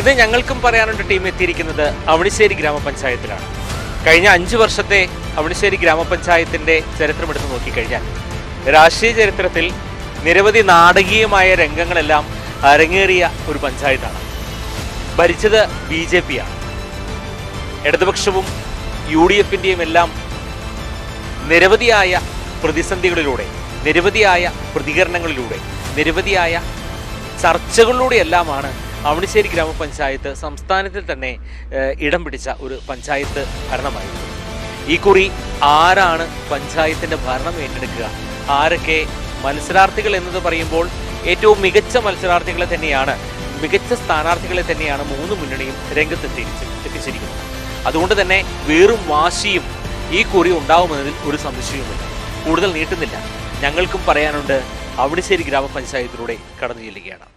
ഇത് ഞങ്ങൾക്കും പറയാനുണ്ട് ടീം എത്തിയിരിക്കുന്നത് അവണിശ്ശേരി ഗ്രാമപഞ്ചായത്തിലാണ്. കഴിഞ്ഞ 5 വർഷത്തെ അവണിശ്ശേരി ഗ്രാമപഞ്ചായത്തിൻ്റെ ചരിത്രമെടുത്ത് നോക്കിക്കഴിഞ്ഞാൽ രാഷ്ട്രീയ ചരിത്രത്തിൽ നിരവധി നാടകീയമായ രംഗങ്ങളെല്ലാം അരങ്ങേറിയ ഒരു പഞ്ചായത്താണ്. ഭരിച്ചത് BJP ആണ്. ഇടതുപക്ഷവും UDF-ൻ്റെയും എല്ലാം നിരവധിയായ പ്രതിസന്ധികളിലൂടെ, നിരവധിയായ പ്രതികരണങ്ങളിലൂടെ, നിരവധിയായ ചർച്ചകളിലൂടെയെല്ലാമാണ് അവണിശ്ശേരി ഗ്രാമപഞ്ചായത്ത് സംസ്ഥാനത്തിൽ തന്നെ ഇടം പിടിച്ച ഒരു പഞ്ചായത്ത് ഭരണമായിരുന്നു. ഈ കുറി ആരാണ് പഞ്ചായത്തിൻ്റെ ഭരണം ഏറ്റെടുക്കുക, ആരൊക്കെ മത്സരാർത്ഥികൾ എന്നത് പറയുമ്പോൾ ഏറ്റവും മികച്ച മത്സരാർത്ഥികളെ തന്നെയാണ്, മികച്ച സ്ഥാനാർത്ഥികളെ തന്നെയാണ് 3 മുന്നണിയും രംഗത്തെത്തിച്ചിരിക്കുന്നത്. അതുകൊണ്ട് തന്നെ വേറും വാശിയും ഈ കുറി ഉണ്ടാവുമെന്നതിൽ ഒരു സംശയവുമില്ല. കൂടുതൽ നീട്ടുന്നില്ല, ഞങ്ങൾക്കും പറയാനുണ്ട് അവണിശ്ശേരി ഗ്രാമപഞ്ചായത്തിലൂടെ കടന്നു ചെല്ലുകയാണ്.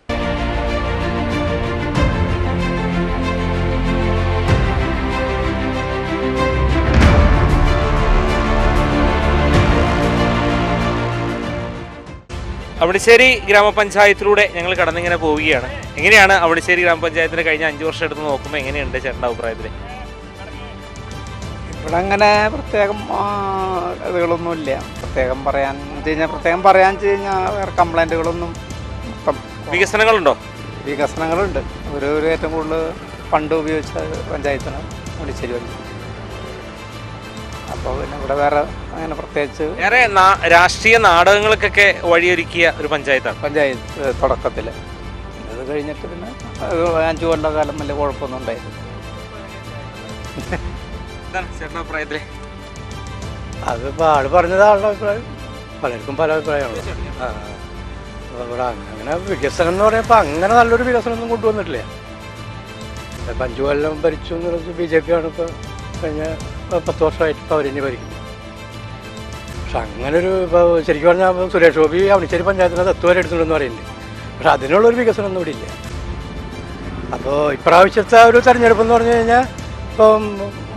അവണിശ്ശേരി ഗ്രാമപഞ്ചായത്തിലൂടെ ഞങ്ങൾ കടന്നിങ്ങനെ പോവുകയാണ്. എങ്ങനെയാണ് അവണിശ്ശേരി ഗ്രാമപഞ്ചായത്തിന് കഴിഞ്ഞ 5 വർഷം എടുത്ത് നോക്കുമ്പോൾ എങ്ങനെയുണ്ട് ചേട്ടൻ്റെ അഭിപ്രായത്തിൽ? ഇവിടെ അങ്ങനെ പ്രത്യേകം ഇതുകളൊന്നുമില്ല. പ്രത്യേകം പറയാൻ വെച്ച് കഴിഞ്ഞാൽ വേറെ കംപ്ലൈൻറ്റുകളൊന്നും. വികസനങ്ങളുണ്ടോ? വികസനങ്ങളുണ്ട്. ഒരു ഏറ്റവും കൂടുതൽ ഫണ്ട് ഉപയോഗിച്ച പഞ്ചായത്താണ് അവണിശ്ശേരി പഞ്ചായത്ത്. അപ്പോൾ പിന്നെ ഇവിടെ വേറെ അങ്ങനെ പ്രത്യേകിച്ച് വേറെ രാഷ്ട്രീയ നാടകങ്ങൾക്കൊക്കെ വഴിയൊരുക്കിയ ഒരു പഞ്ചായത്താണ് പഞ്ചായത്ത് തുടക്കത്തിൽ. അത് കഴിഞ്ഞിട്ട് പിന്നെ 5 കൊല്ലക്കാലം വലിയ കുഴപ്പമൊന്നും ഉണ്ടായില്ല. അതിപ്പോൾ ആള് പറഞ്ഞത് ആളുടെ അഭിപ്രായം, പലർക്കും പല അഭിപ്രായമാണല്ലോ. ഇവിടെ അങ്ങനെ വികസനം എന്ന് പറയുമ്പോൾ അങ്ങനെ നല്ലൊരു വികസനമൊന്നും കൊണ്ടുവന്നിട്ടില്ല. 5 കൊല്ലം ഭരിച്ചു എന്നുള്ളത് BJP ആണ്. ഇപ്പോൾ കഴിഞ്ഞ 10 വർഷമായിട്ട് ഇപ്പോൾ അവരിനി ഭരിക്കുന്നത്. പക്ഷെ അങ്ങനൊരു ഇപ്പോൾ ശരിക്കും പറഞ്ഞാൽ സുരേഷ് ഗോപി അവണിശ്ശേരി പഞ്ചായത്തിനെ തത്വരെ എടുത്തിട്ടുണ്ടെന്ന് പറയുന്നുണ്ട്. പക്ഷെ അതിനുള്ളൊരു വികസനമൊന്നും ഇവിടെ ഇല്ല. അപ്പോൾ ഇപ്രാവശ്യത്തെ ഒരു തെരഞ്ഞെടുപ്പ് എന്ന് പറഞ്ഞു കഴിഞ്ഞാൽ ഇപ്പം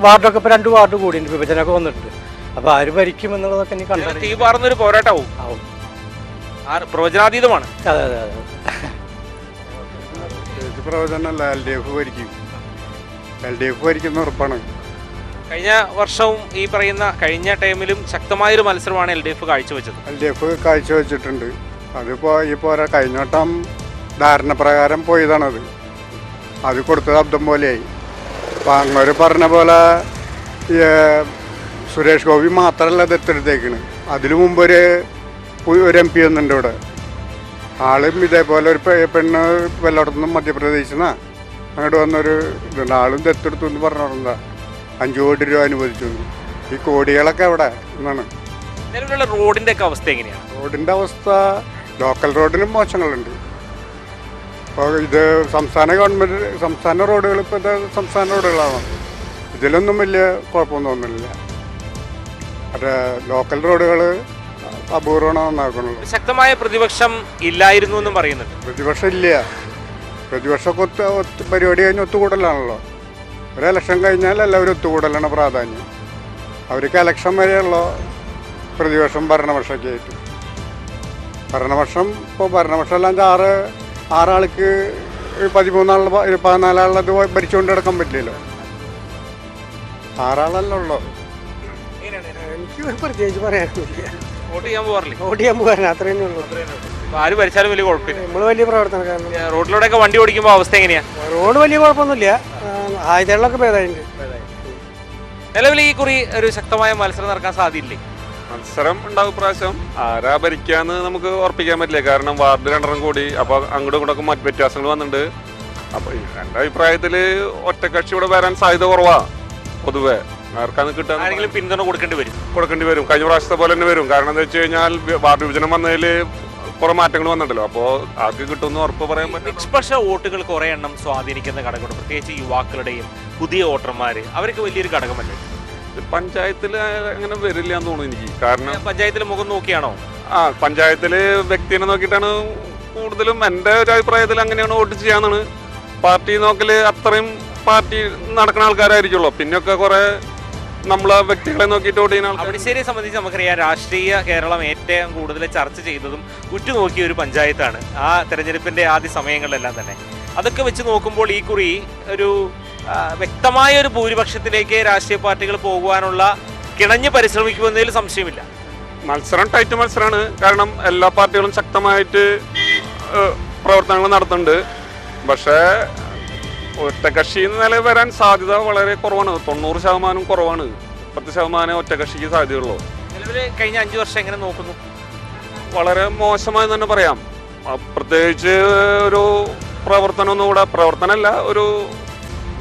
വാർഡൊക്കെ ഇപ്പോൾ 2 വാർഡ് കൂടിയുണ്ട്, വിഭജനമൊക്കെ വന്നിട്ടുണ്ട്. അപ്പോൾ ആര് ഭരിക്കും എന്നുള്ളതൊക്കെ ഇനി കണ്ടു തീ പാർന്നൊരു പോരാട്ടമാവും. പ്രവചനാതീതമാണ്. അതെ അതെ അതെ. പ്രവചനമല്ല, LDF ഭരിക്കും. LDF ഭരിക്കുന്ന ഉറപ്പാണ്. കഴിഞ്ഞ വർഷവും ഈ പറയുന്ന കഴിഞ്ഞ ടൈമിലും ശക്തമായൊരു മത്സരമാണ് LDF കാഴ്ചവെച്ചത്. LDF കാഴ്ചവെച്ചിട്ടുണ്ട്. അതിപ്പോൾ ഈ പോരാ, കഴിഞ്ഞ വട്ടം ധാരണപ്രകാരം പോയതാണത്. അത് കൊടുത്തത് അബ്ദം പോലെയായി. അപ്പം അങ്ങോട്ട് പറഞ്ഞ പോലെ സുരേഷ് ഗോപി മാത്രമല്ല ദത്തെടുത്തേക്കണ്. അതിനു മുമ്പ് ഒരു MP വന്നിട്ടുണ്ട് ഇവിടെ. ആളും ഇതേപോലെ ഒരു പെണ്ണ് വല്ലയിടത്തുനിന്നും മധ്യപ്രദേശിൽ നിന്നാണ് അങ്ങോട്ട് വന്നൊരു ഇതുണ്ട്. ആളും ദത്തെടുത്തു എന്ന് പറഞ്ഞിട്ടുണ്ടാ 5 കോടി രൂപ അനുവദിച്ചു. ഈ കോടികളൊക്കെ എവിടെ എന്നാണ്. നിലവിലുള്ള റോഡിൻ്റെ ഒക്കെ അവസ്ഥ എങ്ങനെയാണ്? റോഡിൻ്റെ അവസ്ഥ ലോക്കൽ റോഡിനും മോശങ്ങളുണ്ട്. അപ്പോൾ ഇത് സംസ്ഥാന റോഡുകൾ ഇപ്പോൾ ഇത് സംസ്ഥാന റോഡുകളാണ്. ഇതിലൊന്നും വലിയ കുഴപ്പമൊന്നും തോന്നുന്നില്ല. മറ്റേ ലോക്കൽ റോഡുകൾ അപൂർവമാണ് നന്നാക്കുന്നുള്ളൂ. ശക്തമായ പ്രതിപക്ഷം ഇല്ലായിരുന്നു എന്നും പറയുന്നുണ്ട്. പ്രതിപക്ഷം ഇല്ല. പ്രതിപക്ഷമൊക്കെ പരിപാടി കഴിഞ്ഞ് ഒത്തുകൂടലാണല്ലോ. ഒരു ഇലക്ഷൻ കഴിഞ്ഞാൽ എല്ലാവരും ഒത്തുകൂടലാണ് പ്രാധാന്യം. അവർക്ക് ഇലക്ഷൻ വരെയുള്ള പ്രതിപക്ഷം ഭരണപക്ഷമൊക്കെ ആയിട്ട്. ഭരണപക്ഷം ഇപ്പോൾ ഭരണപക്ഷമല്ലാണ്ട് 6 ആൾക്ക് 13 ആളുടെ 14 ആളുള്ളത് ഭരിച്ചുകൊണ്ട് കിടക്കാൻ പറ്റില്ലല്ലോ. 6 ആളല്ല ഉള്ളൂ. എനിക്ക് പ്രത്യേകിച്ച് പറയാനൊന്നുമില്ല. വോട്ട് ചെയ്യാൻ പോകാറില്ല? വോട്ട് ചെയ്യാൻ പോകാൻ അത്രയും ഉള്ളൂ. ആര് ഭരിച്ചാലും വലിയ കുഴപ്പമില്ല. നമ്മൾ വലിയ പ്രവർത്തനക്കാരാണ്. റോഡിലൂടെയൊക്കെ വണ്ടി ഓടിക്കുമ്പോൾ അവസ്ഥ എങ്ങനെയാ? റോഡ് വലിയ കുഴപ്പമൊന്നുമില്ല. ആയുധങ്ങളൊക്കെ ഭേദമായിട്ടുണ്ട്. നിലവിൽ ഈ കുറി ഒരു ശക്തമായ മത്സരം നടക്കാൻ സാധ്യതയില്ലേ? മത്സരം ഉണ്ടാവും. പ്രാവശ്യം ആരാ ഭരിക്കാന്ന് നമുക്ക് ഉറപ്പിക്കാൻ പറ്റില്ല. കാരണം വാർഡ് 2 കൂടി, അപ്പോൾ അങ്ങോട്ടും ഇങ്ങോട്ടൊക്കെ മറ്റ് വ്യത്യാസങ്ങൾ വന്നിട്ടുണ്ട്. അപ്പോൾ എൻ്റെ അഭിപ്രായത്തിൽ ഒറ്റക്കക്ഷി ഇവിടെ വരാൻ സാധ്യത കുറവാണ്. പൊതുവെ ആർക്കാന്ന് കിട്ടാൻ ആരെങ്കിലും പിന്തുണ കൊടുക്കേണ്ടി വരും. കഴിഞ്ഞ പ്രാവശ്യത്തെ പോലെ തന്നെ വരും. കാരണം എന്താ വെച്ച് കഴിഞ്ഞാൽ വാർഡ് വിഭജനം വന്നതിൽ കുറെ മാറ്റങ്ങൾ വന്നിട്ടല്ലോ. അപ്പോൾ ആർക്ക് കിട്ടുമെന്ന് ഉറപ്പ് പറയാൻ പറ്റും. നിഷ്പക്ഷ വോട്ടുകൾ കുറെ എണ്ണം സ്വാധീനിക്കുന്ന ഘടകമുണ്ട്. പ്രത്യേകിച്ച് യുവാക്കളുടെയും പുതിയ വോട്ടർമാർ, അവർക്ക് വലിയൊരു ഘടകമല്ലേ? പഞ്ചായത്തിൽ അങ്ങനെ വരില്ല എന്ന് തോന്നുന്നു എനിക്ക്. കാരണം പഞ്ചായത്തിൽ മുഖം നോക്കിയാണോ? പഞ്ചായത്തിൽ വ്യക്തിനെ നോക്കിയിട്ടാണ് കൂടുതലും. എൻ്റെ ഒരു അഭിപ്രായത്തിൽ അങ്ങനെയാണ് വോട്ട് ചെയ്യാന്നാണ്. പാർട്ടി നോക്കല് അത്രയും പാർട്ടി നടക്കുന്ന ആൾക്കാരായിരിക്കുള്ളൂ. പിന്നൊക്കെ കുറെ നമ്മളെ വ്യക്തികളെ നോക്കിയിട്ട് വോട്ട് ചെയ്യുന്ന ആൾക്കാർ. അവണിശ്ശേരിയെ സംബന്ധിച്ച് നമുക്കറിയാം, രാഷ്ട്രീയ കേരളം ഏറ്റവും കൂടുതൽ ചർച്ച ചെയ്തതും ഉറ്റുനോക്കിയ ഒരു പഞ്ചായത്താണ് ആ തെരഞ്ഞെടുപ്പിൻ്റെ ആദ്യ സമയങ്ങളിലെല്ലാം തന്നെ. അതൊക്കെ വെച്ച് നോക്കുമ്പോൾ ഈ കുറി ഒരു വ്യക്തമായ ഒരു ഭൂരിപക്ഷത്തിലേക്ക് രാഷ്ട്രീയ പാർട്ടികൾ പോകുവാനുള്ള കിണഞ്ഞ് പരിശ്രമിക്കുമെന്നതിൽ സംശയമില്ല. മത്സരം ടൈറ്റ് മത്സരമാണ്. കാരണം എല്ലാ പാർട്ടികളും ശക്തമായിട്ട് പ്രവർത്തനങ്ങൾ നടത്തുന്നുണ്ട്. പക്ഷേ ഒറ്റകക്ഷി എന്ന നില വരാൻ സാധ്യത വളരെ കുറവാണ്. 90% കുറവാണ്. 10% ഒറ്റകക്ഷിക്ക് സാധ്യതയുള്ളൂ. നിലവിൽ കഴിഞ്ഞ 5 വർഷം എങ്ങനെ നോക്കുന്നു? വളരെ മോശമായി തന്നെ പറയാം. പ്രത്യേകിച്ച് ഒരു പ്രവർത്തനമല്ല, ഒരു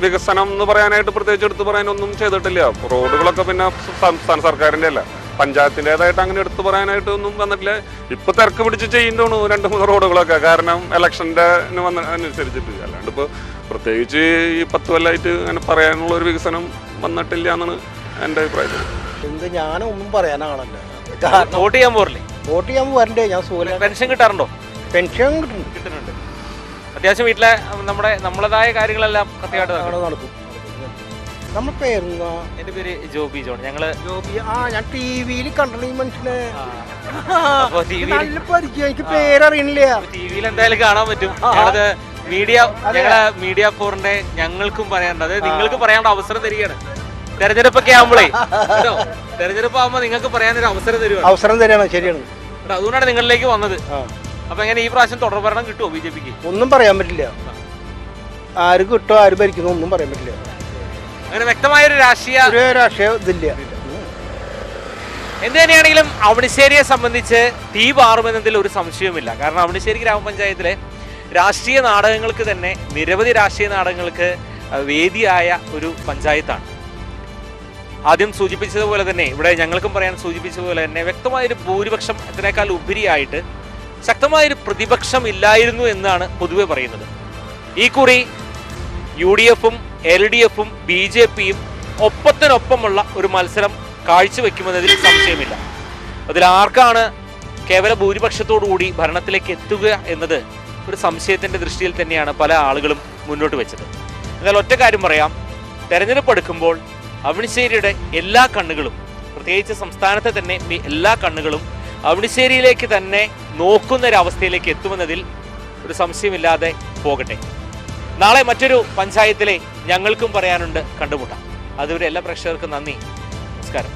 വികസനം എന്ന് പറയാനായിട്ട് പ്രത്യേകിച്ച് എടുത്തു പറയാനൊന്നും ചെയ്തിട്ടില്ല. റോഡുകളൊക്കെ പിന്നെ സംസ്ഥാന സർക്കാരിൻ്റെ അല്ല, പഞ്ചായത്തിൻ്റെതായിട്ട് അങ്ങനെ എടുത്തു പറയാനായിട്ട് ഒന്നും വന്നിട്ടില്ല. ഇപ്പൊ തിരക്ക് പിടിച്ച് ചെയ്യുന്നതാണ് 2-3 റോഡുകളൊക്കെ, കാരണം ഇലക്ഷൻ്റെ അനുസരിച്ചിട്ട്. അല്ലാണ്ട് ഇപ്പോൾ പ്രത്യേകിച്ച് ഈ 10 കൊല്ലമായിട്ട് അങ്ങനെ പറയാനുള്ള ഒരു വികസനം വന്നിട്ടില്ല എന്നാണ് എൻ്റെ അഭിപ്രായത്തിൽ. എന്ത് ഞാനൊന്നും പറയാനാണല്ലോ. വോട്ട് ചെയ്യാൻ പോറില്ലേ? വോട്ട് ചെയ്യാൻ വരണ്ടേ? ഞാൻ സുഖം. പെൻഷൻ കിട്ടാറുണ്ടോ? പെൻഷൻ കിട്ടുന്നുണ്ട്. അത്യാവശ്യം വീട്ടിലെ നമ്മളതായ കാര്യങ്ങളെല്ലാം കൃത്യമായിട്ട് നടത്തും. നമ്മുടെ പേരെന്താ? എൻ്റെ പേര് ജോബി ജോൺ. ഞങ്ങള് ഞാൻ ടി വിയിൽ കണ്ടു ഈ മനുഷ്യനെ. നല്ല പരിചയം. എനിക്ക് പേരറിയണില്ല. ടി വിയിൽ എന്തായാലും കാണാൻ പറ്റും. ഞങ്ങളത് മീഡിയ ഫോറിന്റെ ഞങ്ങൾക്കും പറയാനുണ്ട്, അതായത് നിങ്ങൾക്ക് പറയാനുള്ള അവസരം തരികയാണ്. തെരഞ്ഞെടുപ്പൊക്കെ ആകുമ്പോഴേ തെരഞ്ഞെടുപ്പ് ആകുമ്പോൾ നിങ്ങൾക്ക് പറയാനൊരു അവസരം തരികയാണ്. ശരിയാണ്. അതുകൊണ്ടാണ് നിങ്ങളിലേക്ക് വന്നത്. അപ്പൊ എങ്ങനെ ഈ പ്രാവശ്യം തുടർ ഭരണം കിട്ടുമോ BJPക്ക്? ഒന്നും പറയാൻ പറ്റില്ല. ആര് കിട്ടോ ആര് ഭരിക്കുന്നു ഒന്നും പറയാൻ പറ്റില്ല. അങ്ങനെ വ്യക്തമായൊരു രാഷ്ട്രീയ ഇതില്ല. എന്ത് തന്നെയാണെങ്കിലും അവണിശ്ശേരിയെ സംബന്ധിച്ച് തീ പാറുമെന്നതിൽ ഒരു സംശയവുമില്ല. കാരണം അവണിശ്ശേരി ഗ്രാമപഞ്ചായത്തിലെ രാഷ്ട്രീയ നാടകങ്ങൾക്ക് തന്നെ, നിരവധി രാഷ്ട്രീയ നാടകങ്ങൾക്ക് വേദിയായ ഒരു പഞ്ചായത്താണ്. ആദ്യം സൂചിപ്പിച്ചതുപോലെ തന്നെ, ഇവിടെ ഞങ്ങൾക്കും പറയാൻ സൂചിപ്പിച്ചതുപോലെ തന്നെ, വ്യക്തമായൊരു ഭൂരിപക്ഷം ഇതിനേക്കാൾ ഉപരിയായിട്ട് ശക്തമായൊരു പ്രതിപക്ഷം ഇല്ലായിരുന്നു എന്നാണ് പൊതുവെ പറയുന്നത്. ഈ കുറി UDF-ഉം LDF-ഉം BJP-യും ഒപ്പത്തിനൊപ്പമുള്ള ഒരു മത്സരം കാഴ്ചവെക്കുമെന്നതിൽ സംശയമില്ല. അതിൽ ആർക്കാണ് കേവല ഭൂരിപക്ഷത്തോടുകൂടി ഭരണത്തിലേക്ക് എത്തുക എന്നത് ഒരു സംശയത്തിൻ്റെ ദൃഷ്ടിയിൽ തന്നെയാണ് പല ആളുകളും മുന്നോട്ട് വെച്ചത്. എന്നാൽ ഒറ്റ കാര്യം പറയാം, തെരഞ്ഞെടുപ്പ് എടുക്കുമ്പോൾ അവണിശ്ശേരിയുടെ എല്ലാ കണ്ണുകളും, പ്രത്യേകിച്ച് സംസ്ഥാനത്തെ തന്നെ എല്ലാ കണ്ണുകളും അവണിശ്ശേരിയിലേക്ക് തന്നെ നോക്കുന്നൊരവസ്ഥയിലേക്ക് എത്തുമെന്നതിൽ ഒരു സംശയമില്ലാതെ പോകട്ടെ. നാളെ മറ്റൊരു പഞ്ചായത്തിലെ ഞങ്ങൾക്കും പറയാനുണ്ട് കണ്ടുമുട്ടാം. അതുവരെ എല്ലാ പ്രേക്ഷകർക്കും നന്ദി, നമസ്കാരം.